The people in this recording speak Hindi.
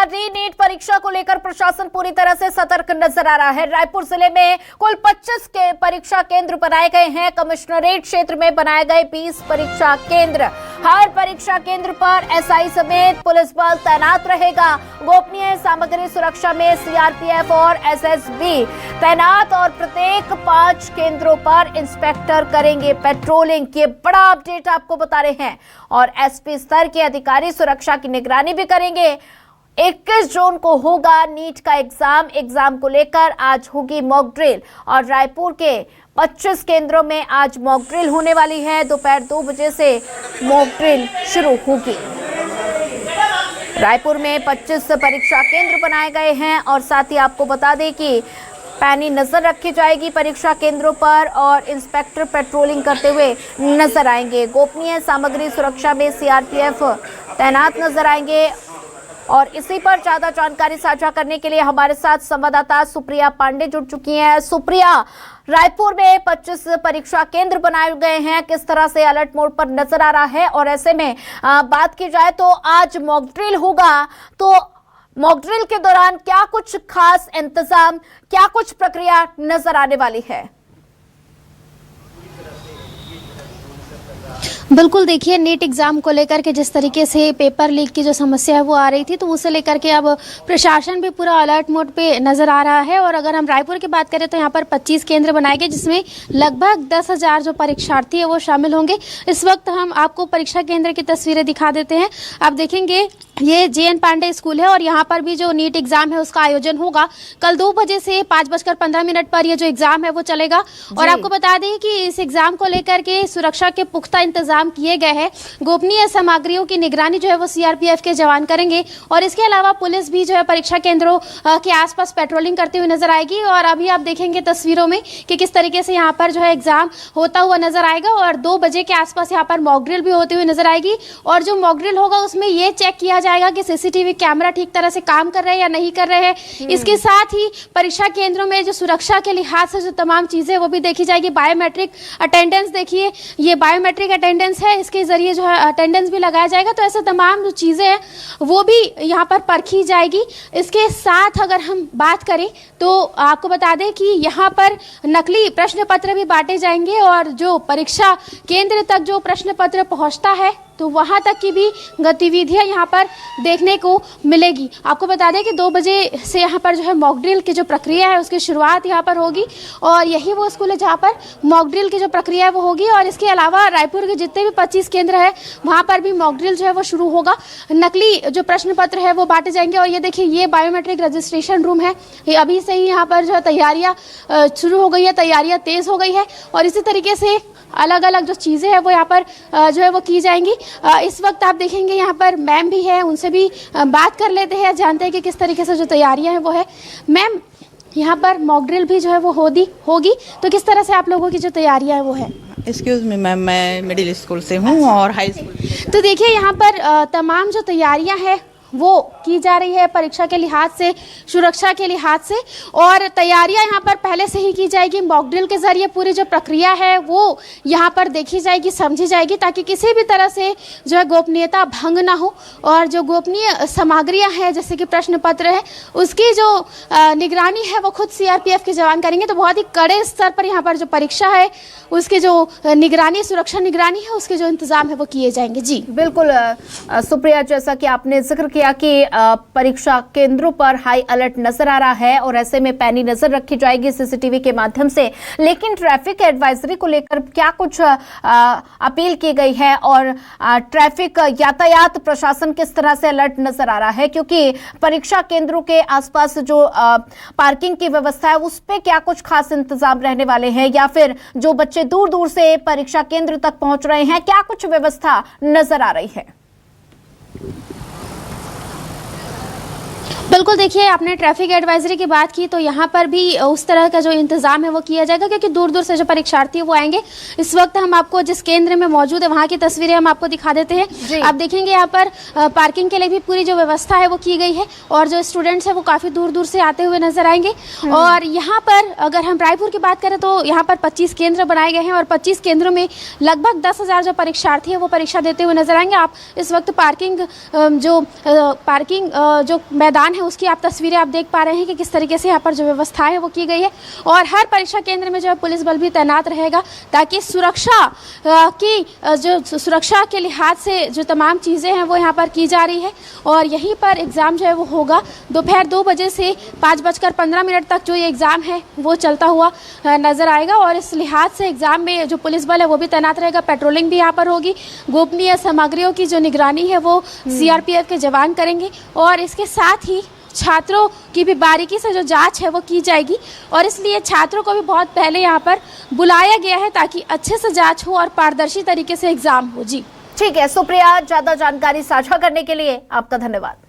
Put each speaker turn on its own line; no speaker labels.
री नीट परीक्षा को लेकर प्रशासन पूरी तरह से सतर्क नजर आ रहा है। रायपुर जिले में कुल 25 के परीक्षा केंद्र बनाए गए हैं। कमिश्नरेट क्षेत्र में बनाए गए 20 परीक्षा केंद्र। हर परीक्षा केंद्र पर एसआई समेत पुलिस बल तैनात रहेगा। गोपनीय सामग्री सुरक्षा में सीआरपीएफ और एसएसबी तैनात और प्रत्येक 5 केंद्रों पर इंस्पेक्टर करेंगे पेट्रोलिंग। ये बड़ा अपडेट आपको बता रहे हैं। और एसपी स्तर के अधिकारी सुरक्षा की निगरानी भी करेंगे। 21 जून को होगा नीट का एग्जाम को लेकर आज होगी मॉक ड्रिल और रायपुर के 25 केंद्रों में आज मॉक ड्रिल होने वाली है। दोपहर 2 बजे से मॉक ड्रिल शुरू होगी। रायपुर में 25 परीक्षा केंद्र बनाए गए हैं और साथ ही आपको बता दें कि पैनी नजर रखी जाएगी परीक्षा केंद्रों पर और इंस्पेक्टर पेट्रोलिंग करते हुए नजर आएंगे। गोपनीय सामग्री सुरक्षा में सीआरपीएफ तैनात नजर आएंगे। और इसी पर ज्यादा जानकारी साझा करने के लिए हमारे साथ संवाददाता सुप्रिया पांडे जुड़ चुकी हैं। सुप्रिया, रायपुर में 25 परीक्षा केंद्र बनाए गए हैं, किस तरह से अलर्ट मोड पर नजर आ रहा है? और ऐसे में बात की जाए तो आज मॉक ड्रिल होगा, तो मॉक ड्रिल के दौरान क्या कुछ खास इंतजाम, क्या कुछ प्रक्रिया नजर आने वाली है?
बिल्कुल, देखिए नीट एग्जाम को लेकर के जिस तरीके से पेपर लीक की जो समस्या है वो आ रही थी, तो उसे लेकर के अब प्रशासन भी पूरा अलर्ट मोड पे नजर आ रहा है। और अगर हम रायपुर की बात करें तो यहाँ पर 25 केंद्र बनाए गए, जिसमें लगभग 10,000 जो परीक्षार्थी है वो शामिल होंगे। इस वक्त हम आपको परीक्षा केंद्र की तस्वीरें दिखा देते हैं। आप देखेंगे ये JN पांडे स्कूल है और यहाँ पर भी जो नीट एग्जाम है उसका आयोजन होगा। कल 2 बजे से 5:15 पर ये जो एग्जाम है वो चलेगा। और आपको बता दें कि इस एग्जाम को लेकर के सुरक्षा के पुख्ता इंतजाम किए गए हैं। गोपनीय सामग्रियों की निगरानी जो है वो सीआरपीएफ के जवान करेंगे और इसके अलावा पुलिस भी जो है परीक्षा केंद्रों के आसपास पेट्रोलिंग करते हुए नजर आएगी। और अभी आप देखेंगे तस्वीरों में कि किस तरीके से यहाँ पर जो है एग्जाम होता हुआ नजर आएगा। और 2 बजे के आसपास यहाँ पर मॉक ड्रिल भी होते हुए नजर आएगी। और जो मॉक ड्रिल होगा उसमें ये चेक किया जाएगा कि सीसीटीवी कैमरा ठीक तरह से काम कर रहे हैं या नहीं कर रहे हैं। इसके साथ ही परीक्षा केंद्रों में जो सुरक्षा के लिहाज से जो तमाम चीजें वो भी देखी जाएगी। बायोमेट्रिक अटेंडेंस, देखिए ये बायोमेट्रिक अटेंडेंस है, इसके जरिए जो है अटेंडेंस भी लगाया जाएगा। तो ऐसे तमाम जो चीजें हैं वो भी यहाँ पर परखी जाएगी। इसके साथ अगर हम बात करें तो आपको बता दें कि यहाँ पर नकली प्रश्न पत्र भी बांटे जाएंगे और जो परीक्षा केंद्र तक जो प्रश्न पत्र पहुंचता है तो वहां तक की भी गतिविधियां यहाँ पर देखने को मिलेगी। आपको बता दें कि 2 बजे से यहाँ पर जो है मॉक ड्रिल की जो प्रक्रिया है उसकी शुरुआत यहाँ पर होगी। और यही वो स्कूल है जहाँ पर मॉक ड्रिल की जो प्रक्रिया है वो होगी। और इसके अलावा रायपुर के जितने भी 25 केंद्र है वहाँ पर भी मॉक ड्रिल जो है वो शुरू होगा। नकली जो प्रश्न पत्र है वो बांटे जाएंगे। और ये देखिए ये बायोमेट्रिक रजिस्ट्रेशन रूम है, ये अभी से ही यहाँ पर जो है तैयारियाँ शुरू हो गई है, तैयारियाँ तेज हो गई है। और इसी तरीके से अलग अलग जो चीज़ें हैं वो यहाँ पर जो है वो की जाएंगी। इस वक्त आप देखेंगे यहाँ पर मैम भी है, उनसे भी बात कर लेते हैं, जानते हैं कि किस तरीके से जो तैयारियां हैं वो है। मैम, यहाँ पर मॉक ड्रिल भी जो है वो होगी, तो किस तरह से आप लोगों की जो तैयारियां हैं वो है?
एक्सक्यूज मी मैम, मैं मिडिल स्कूल से हूँ और हाई स्कूल।
तो देखिए यहाँ पर तमाम जो तैयारियां हैं वो की जा रही है परीक्षा के लिहाज से, सुरक्षा के लिहाज से। और तैयारियां यहाँ पर पहले से ही की जाएगी। मॉक ड्रिल के जरिए पूरी जो प्रक्रिया है वो यहाँ पर देखी जाएगी, समझी जाएगी, ताकि किसी भी तरह से जो है गोपनीयता भंग ना हो। और जो गोपनीय सामग्रियां हैं जैसे कि प्रश्न पत्र है उसकी जो निगरानी है वो खुद सीआरपीएफ के जवान करेंगे। तो बहुत ही कड़े स्तर पर यहाँ पर जो परीक्षा है उसकी जो निगरानी, सुरक्षा निगरानी है, उसके जो इंतजाम है वो किए जाएंगे। जी
बिल्कुल सुप्रिया, जैसा कि आपने जिक्र किया कि परीक्षा केंद्रों पर हाई अलर्ट नजर आ रहा है और ऐसे में पैनी नजर रखी जाएगी सीसीटीवी के माध्यम से। लेकिन ट्रैफिक एडवाइजरी को लेकर क्या कुछ अपील की गई है और ट्रैफिक यातायात प्रशासन किस तरह से अलर्ट नजर आ रहा है? क्योंकि परीक्षा केंद्रों के आसपास जो पार्किंग की व्यवस्था है उस पर क्या कुछ खास इंतजाम रहने वाले हैं, या फिर जो बच्चे दूर दूर से परीक्षा केंद्र तक पहुंच रहे हैं क्या कुछ व्यवस्था नजर आ रही है?
बिल्कुल, देखिए आपने ट्रैफिक एडवाइजरी की बात की, तो यहाँ पर भी उस तरह का जो इंतजाम है वो किया जाएगा, क्योंकि दूर दूर से जो परीक्षार्थी वो आएंगे। इस वक्त हम आपको जिस केंद्र में मौजूद है वहाँ की तस्वीरें हम आपको दिखा देते हैं। आप देखेंगे यहाँ पर पार्किंग के लिए भी पूरी जो व्यवस्था है वो की गई है, और जो स्टूडेंट्स है वो काफ़ी दूर दूर से आते हुए नजर आएंगे। और यहाँ पर अगर हम रायपुर की बात करें तो यहाँ पर 25 केंद्र बनाए गए हैं, और 25 केंद्रों में लगभग 10,000 जो परीक्षार्थी है वो परीक्षा देते हुए नजर आएंगे। आप इस वक्त पार्किंग जो मैदान है उसकी आप तस्वीरें आप देख पा रहे हैं कि किस तरीके से यहाँ पर जो व्यवस्था है वो की गई है। और हर परीक्षा केंद्र में जो है पुलिस बल भी तैनात रहेगा, ताकि सुरक्षा के लिहाज से जो तमाम चीज़ें हैं वो यहाँ पर की जा रही है। और यहीं पर एग्ज़ाम जो है वो होगा दोपहर 2 बजे से 5:15 तक जो ये एग्ज़ाम है वो चलता हुआ नज़र आएगा। और इस लिहाज से एग्ज़ाम में जो पुलिस बल है वो भी तैनात रहेगा, पेट्रोलिंग भी यहाँ पर होगी, गोपनीय सामग्रियों की जो निगरानी है वो CRPF के जवान करेंगे। और इसके साथ ही छात्रों की भी बारीकी से जो जांच है वो की जाएगी, और इसलिए छात्रों को भी बहुत पहले यहाँ पर बुलाया गया है ताकि अच्छे से जांच हो और पारदर्शी तरीके से एग्जाम हो। जी
ठीक है सुप्रिया, ज्यादा जानकारी साझा करने के लिए आपका धन्यवाद।